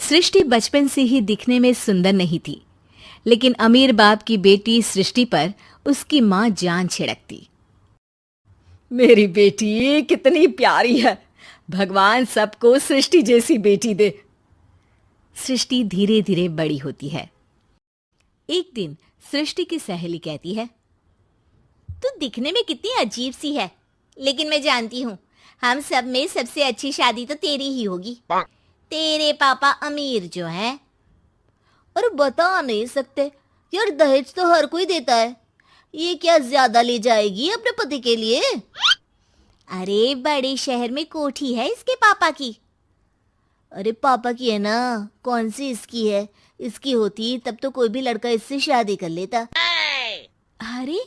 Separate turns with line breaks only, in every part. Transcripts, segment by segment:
सृष्टि बचपन से ही दिखने में सुंदर नहीं थी, लेकिन अमीर बाप की बेटी सृष्टि पर उसकी माँ जान छिड़कती।
मेरी बेटी कितनी प्यारी है। भगवान सबको सृष्टि जैसी बेटी दे।
सृष्टि धीरे धीरे बड़ी होती है। एक दिन सृष्टि की सहेली कहती है,
तू दिखने में कितनी अजीब सी है, लेकिन मैं जानती हूँ हम सब में सबसे अच्छी शादी तो तेरी ही होगी। तेरे पापा अमीर जो हैं। और बता नहीं सकते यार, दहेज तो हर कोई देता है, ये क्या ज्यादा ले जाएगी अपने पति के लिए? अरे बड़े शहर में कोठी है इसके पापा की। अरे पापा की है ना, कौन सी इसकी है? इसकी होती तब तो कोई भी लड़का इससे शादी कर लेता।
अरे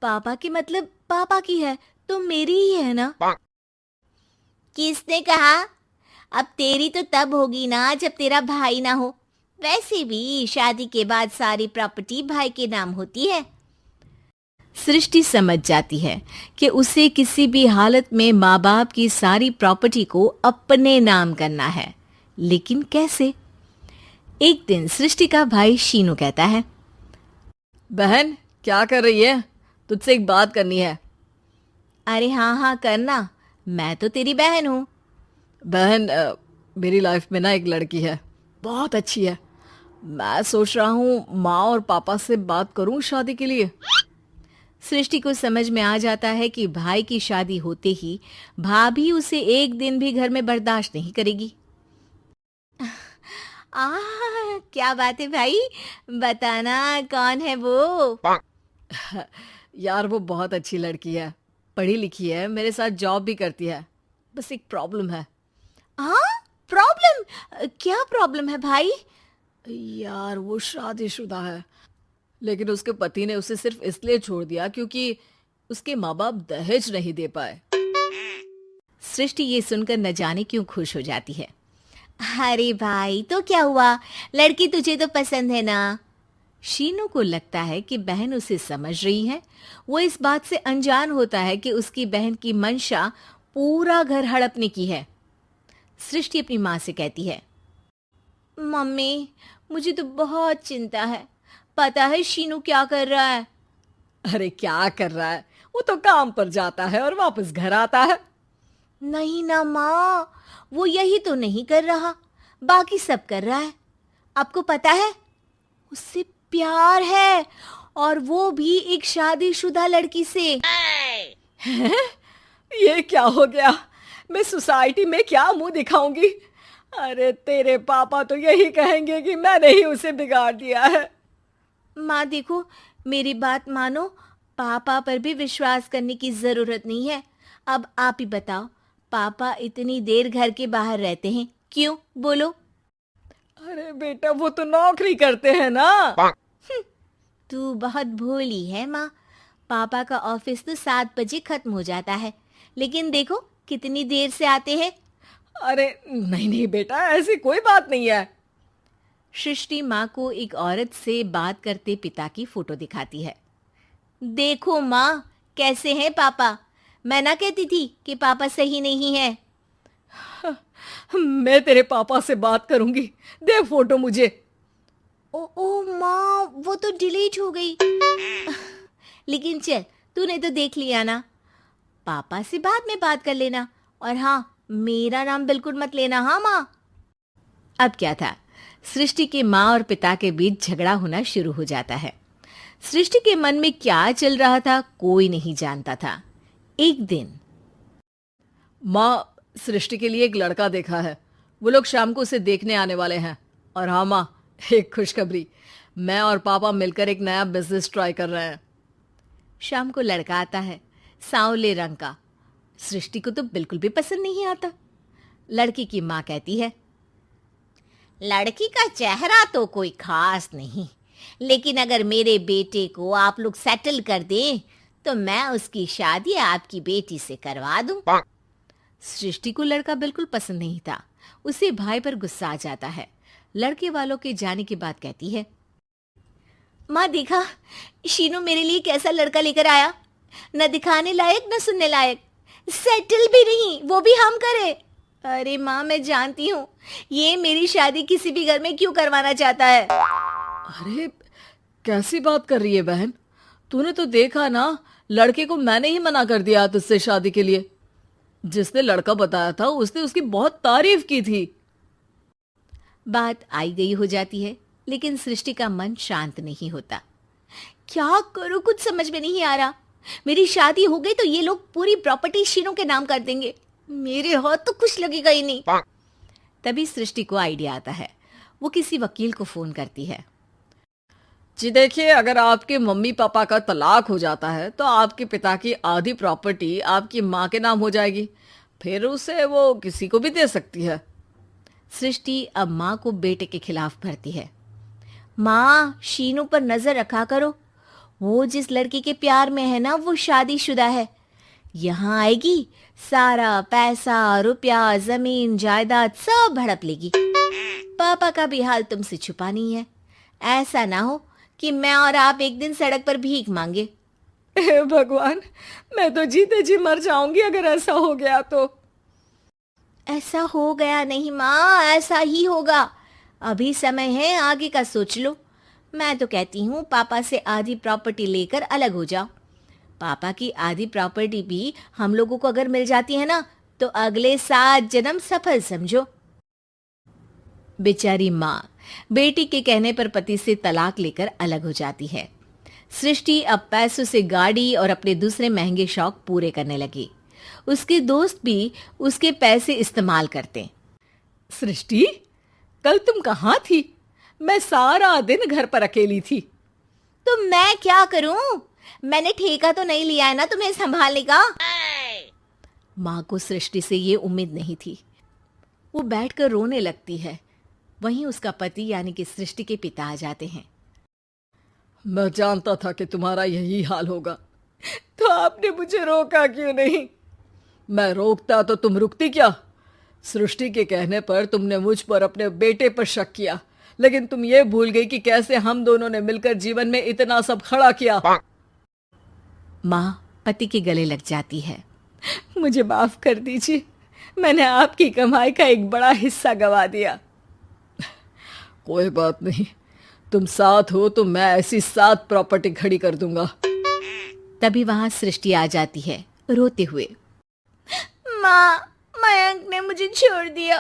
पापा की मतलब पापा की है तो मेरी ही है ना?
किसने कहा? अब तेरी तो तब होगी ना जब तेरा भाई ना हो। वैसे भी शादी के बाद सारी प्रॉपर्टी भाई के नाम होती है।
सृष्टि समझ जाती है कि उसे किसी भी हालत में माँ बाप की सारी प्रॉपर्टी को अपने नाम करना है, लेकिन कैसे? एक दिन सृष्टि का भाई शीनू कहता है,
बहन क्या कर रही है? तुझसे एक बात करनी है।
अरे हाँ हाँ करना, मैं तो तेरी बहन हूँ।
बहन मेरी लाइफ में ना एक लड़की है, बहुत अच्छी है। मैं सोच रहा हूँ माँ और पापा से बात करूँ शादी के लिए।
सृष्टि को समझ में आ जाता है कि भाई की शादी होते ही भाभी उसे एक दिन भी घर में बर्दाश्त नहीं करेगी। क्या बात है भाई, बताना कौन है वो?
यार वो बहुत अच्छी लड़की है, पढ़ी लिखी है, मेरे साथ जॉब भी करती है। बस एक प्रॉब्लम है।
हाँ प्रॉब्लम? क्या प्रॉब्लम है भाई?
यार वो शादीशुदा है, लेकिन उसके पति ने उसे सिर्फ इसलिए छोड़ दिया क्योंकि उसके माँ बाप दहेज नहीं दे पाए।
सृष्टि ये सुनकर न जाने क्यों खुश हो जाती है। अरे भाई तो क्या हुआ, लड़की तुझे तो पसंद है ना? शीनू को लगता है कि बहन उसे समझ रही है। वो इस बात से अनजान होता है कि उसकी बहन की मंशा पूरा घर हड़पने की है। सृष्टि अपनी माँ से कहती है, मम्मी मुझे तो बहुत चिंता है। पता है शीनू क्या कर रहा है?
अरे क्या कर रहा है? वो तो काम पर जाता है और वापस घर आता है।
नहीं ना माँ, वो यही तो नहीं कर रहा, बाकी सब कर रहा है। आपको पता है उससे प्यार है, और वो भी एक शादीशुदा लड़की से।
हैं? ये क्या हो गया? मैं सोसाइटी में क्या मुंह दिखाऊंगी? अरे तेरे पापा तो यही कहेंगे कि मैंने ही उसे बिगाड़ दिया है।
माँ देखो, मेरी बात मानो, पापा पर भी विश्वास करने की जरूरत नहीं है। अब आप ही बताओ, पापा इतनी देर घर के बाहर रहते हैं क्यों? बोलो।
अरे बेटा वो तो नौकरी करते हैं ना।
तू बहुत भोली है माँ। पापा का ऑफिस तो 7 बजे खत्म हो जाता है, लेकिन देखो कितनी देर से आते हैं।
अरे नहीं नहीं बेटा, ऐसी कोई बात नहीं है।
सृष्टि माँ को एक औरत से बात करते पिता की फोटो दिखाती है। देखो माँ, कैसे हैं पापा? मैं ना कहती थी कि पापा सही नहीं है।
मैं तेरे पापा से बात करूंगी, दे फोटो मुझे।
ओ माँ, वो तो डिलीट हो गई। लेकिन चल, तूने तो देख लिया ना। पापा से बाद में बात कर लेना, और हाँ, मेरा नाम बिल्कुल मत लेना। हाँ माँ। अब क्या था, सृष्टि के माँ और पिता के बीच झगड़ा होना शुरू हो जाता है। सृष्टि के मन में क्या चल रहा था कोई नहीं जानता था। एक दिन,
माँ सृष्टि के लिए एक लड़का देखा है, वो लोग शाम को उसे देखने आने वाले हैं। और हाँ माँ, एक खुशखबरी, मैं और पापा मिलकर एक नया बिजनेस ट्राई कर रहे हैं।
शाम को लड़का आता है, सांवले रंग का। सृष्टि को तो बिल्कुल भी पसंद नहीं आता। लड़की की माँ कहती है,
लड़की का चेहरा तो कोई खास नहीं, लेकिन अगर मेरे बेटे को आप लोग सेटल कर दें तो मैं उसकी शादी आपकी बेटी से करवा दूं।
सृष्टि को लड़का बिल्कुल पसंद नहीं था। उसे भाई पर गुस्सा आ जाता है। लड़के वालों के जाने के बाद कहती है, माँ देखा, शीनू मेरे लिए कैसा लड़का लेकर आया। न दिखाने लायक न सुनने लायक, सेटल भी नहीं, वो भी हम करे।
अरे माँ, मैं जानती हूँ ये मेरी शादी किसी भी घर में क्यों करवाना चाहता है।
अरे कैसी बात कर रही है बहन? तूने तो देखा ना, लड़के को मैंने ही मना कर दिया तुझसे शादी के लिए। जिसने लड़का बताया था उसने उसकी बहुत तारीफ की थी।
बात आई गई हो जाती है, लेकिन सृष्टि का मन शांत नहीं होता। क्या करूं, कुछ समझ में नहीं आ रहा। मेरी शादी हो गई तो ये लोग पूरी प्रॉपर्टी शीनू के नाम कर देंगे, मेरे हाथ तो कुछ लगेगा ही नहीं। तभी सृष्टि को आइडिया आता है। वो किसी वकील को फोन करती है।
जी देखिए, अगर आपके मम्मी पापा का तलाक हो जाता है तो आपके पिता की आधी प्रॉपर्टी आपकी माँ के नाम हो जाएगी, फिर उसे वो किसी को भी दे सकती है।
सृष्टि अब माँ को बेटे के खिलाफ भरती है। माँ, शीनू पर नजर रखा करो। वो जिस लड़की के प्यार में है ना, वो शादीशुदा है। यहाँ आएगी, सारा पैसा, रुपया, जमीन, जायदाद सब हड़प लेगी। पापा का भी हाल तुमसे छुपा नहीं है। ऐसा ना हो कि मैं और आप एक दिन सड़क पर भीख मांगे।
हे भगवान, मैं तो जीते जी मर जाऊंगी अगर ऐसा हो गया तो।
ऐसा हो गया नहीं माँ, ऐसा ही होगा। अभी समय है, आगे का सोच लो। मैं तो कहती हूँ पापा से आधी प्रॉपर्टी लेकर अलग हो जाओ। पापा की आधी प्रॉपर्टी भी हम लोगों को अगर मिल जाती है ना, तो अगले 7 जन्म सफल समझो। बेचारी माँ बेटी के कहने पर पति से तलाक लेकर अलग हो जाती है। सृष्टि अब पैसों से गाड़ी और अपने दूसरे महंगे शौक पूरे करने लगी। उसके दोस्त भी उसके पैसे इस्तेमाल करते।
सृष्टि, कल तुम कहाँ थी? मैं सारा दिन घर पर अकेली थी।
तो मैं क्या करूं? मैंने ठेका तो नहीं लिया है ना तुम्हें संभालने का।
माँ को सृष्टि से ये उम्मीद नहीं थी। वो बैठकर रोने लगती है। वहीं उसका पति यानी कि सृष्टि के पिता आ जाते हैं।
मैं जानता था कि तुम्हारा यही हाल होगा, तो आपने मुझे रोका क्यों नहीं? मैं रोकता तो तुम रुकती क्या? सृष्टि के कहने पर तुमने मुझ पर अपने बेटे पर शक किया, लेकिन तुम ये भूल गई कि कैसे हम दोनों ने मिलकर जीवन में इतना सब खड़ा किया।
माँ पति के गले लग जाती है।
मुझे माफ कर दीजिए, मैंने आपकी कमाई का एक बड़ा हिस्सा गवा दिया। कोई बात नहीं, तुम साथ हो तो मैं ऐसी 7 प्रॉपर्टी खड़ी कर दूंगा।
तभी वहां सृष्टि आ जाती है रोते हुए।
माँ, मयंक ने मुझे छोड़ दिया।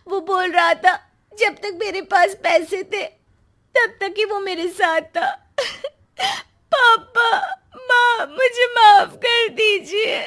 वो बोल रहा था जब तक मेरे पास पैसे थे तब तक ही वो मेरे साथ था। पापा, माँ, मुझे माफ कर दीजिए।